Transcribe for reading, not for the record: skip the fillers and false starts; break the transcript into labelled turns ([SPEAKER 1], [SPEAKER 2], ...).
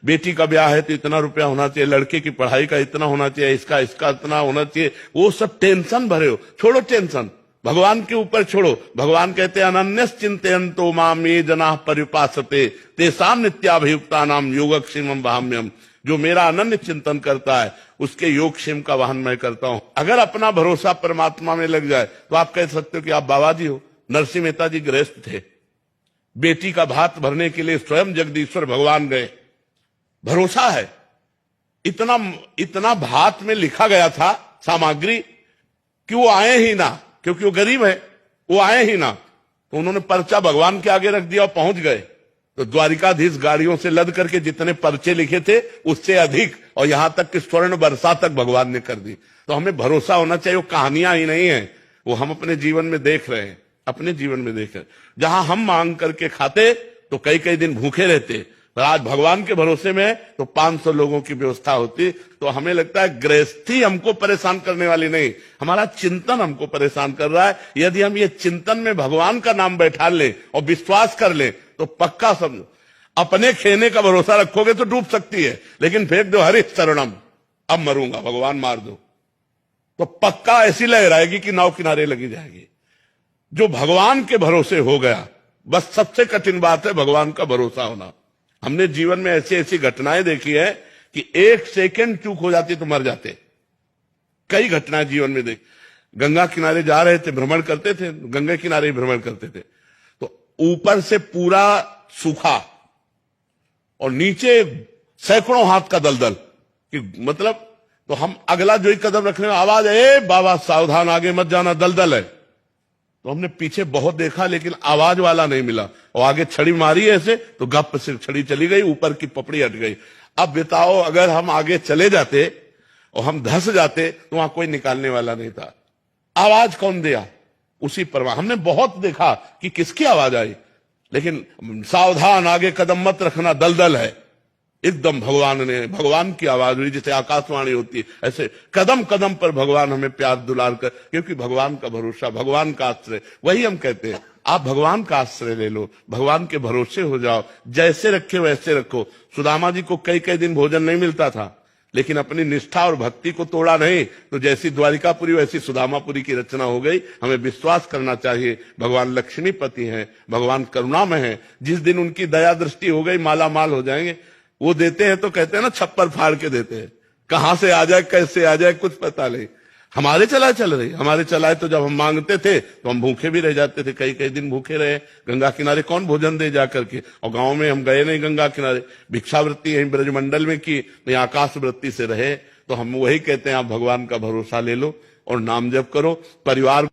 [SPEAKER 1] बेटी का ब्याह है तो इतना रुपया होना चाहिए, लड़के की पढ़ाई का इतना होना चाहिए, इसका इतना होना चाहिए, वो सब टेंशन भरे हो। छोड़ो टेंशन, भगवान के ऊपर छोड़ो। भगवान कहते हैं अनन्यस चिंतयन्तो माम ये जनाः पर्युपासते तेषां नित्याभियुक्ता नाम योगक्षेमम वहाम्यहम्। जो मेरा अनन्य चिंतन करता है उसके योगक्षेम का वाहन मैं करता हूं। अगर अपना भरोसा परमात्मा में लग जाए तो आप कह सकते हो कि आप बाबा जी हो। नरसिंह मेहता जी गृहस्थ थे, बेटी का भात भरने के लिए स्वयं जगदीश्वर भगवान गए। भरोसा है, इतना इतना भात में लिखा गया था सामग्री कि वो आए ही ना, क्योंकि वो गरीब है, वो आए ही ना। तो उन्होंने पर्चा भगवान के आगे रख दिया और पहुंच गए। तो द्वारिकाधीश गाड़ियों से लद करके जितने पर्चे लिखे थे उससे अधिक, और यहां तक कि स्वर्ण वर्षा तक भगवान ने कर दी। तो हमें भरोसा होना चाहिए, वो कहानियां ही नहीं है, वो हम अपने जीवन में देख रहे हैं, अपने जीवन में देख रहे हैं। जहां हम मांग करके खाते तो कई कई दिन भूखे रहते, पर आज भगवान के भरोसे में तो 500 लोगों की व्यवस्था होती। तो हमें लगता है गृहस्थी हमको परेशान करने वाली नहीं, हमारा चिंतन हमको परेशान कर रहा है। यदि हम ये चिंतन में भगवान का नाम बैठा लें और विश्वास कर लें तो पक्का समझो, अपने खेने का भरोसा रखोगे तो डूब सकती है, लेकिन फेंक दो हरि शरणम, अब मरूंगा भगवान मार दो, तो पक्का ऐसी लहराएगी कि नाव किनारे लगी जाएगी। जो भगवान के भरोसे हो गया, बस सबसे कठिन बात है भगवान का भरोसा होना। हमने जीवन में ऐसी ऐसी घटनाएं देखी है कि 1 सेकंड चूक हो जाती तो मर जाते। कई घटनाएं जीवन में देख, गंगा किनारे जा रहे थे, भ्रमण करते थे, गंगा किनारे ही भ्रमण करते थे, तो ऊपर से पूरा सूखा और नीचे सैकड़ों हाथ का दलदल, कि मतलब तो हम अगला जो ही कदम रखने में आवाज है, बाबा सावधान आगे मत जाना दलदल है। तो हमने पीछे बहुत देखा लेकिन आवाज वाला नहीं मिला, और आगे छड़ी मारी ऐसे तो गप से छड़ी चली गई, ऊपर की पपड़ी हट गई। अब बताओ अगर हम आगे चले जाते और हम धंस जाते तो वहां कोई निकालने वाला नहीं था। आवाज कौन दिया? उसी परवाह। हमने बहुत देखा कि किसकी आवाज आई, लेकिन सावधान आगे कदम मत रखना दलदल है, एकदम भगवान की आवाज हुई, जैसे आकाशवाणी होती है, ऐसे कदम कदम पर भगवान हमें प्यार दुलार कर, क्योंकि भगवान का भरोसा, भगवान का आश्रय, वही हम कहते हैं आप भगवान का आश्रय ले लो, भगवान के भरोसे हो जाओ, जैसे रखे वैसे रखो। सुदामा जी को कई कई दिन भोजन नहीं मिलता था, लेकिन अपनी निष्ठा और भक्ति को तोड़ा नहीं, तो जैसी द्वारिकापुरी वैसी सुदामापुरी की रचना हो गई। हमें विश्वास करना चाहिए भगवान लक्ष्मीपति हैं, भगवान करुणामय हैं। जिस दिन उनकी दया दृष्टि हो गई माला माल हो जाएंगे। वो देते हैं तो कहते हैं ना छप्पर फाड़ के देते हैं, कहां से आ जाए कैसे आ जाए कुछ पता नहीं। हमारे चलाए चल रही, हमारे चलाए तो जब हम मांगते थे तो हम भूखे भी रह जाते थे, कई कई दिन भूखे रहे। गंगा किनारे कौन भोजन दे जाकर के, और गांव में हम गए नहीं गंगा किनारे, भिक्षावृत्ति यहीं ब्रजमंडल में की, नहीं आकाश वृत्ति से रहे। तो हम वही कहते हैं आप भगवान का भरोसा ले लो और नाम जप करो। परिवार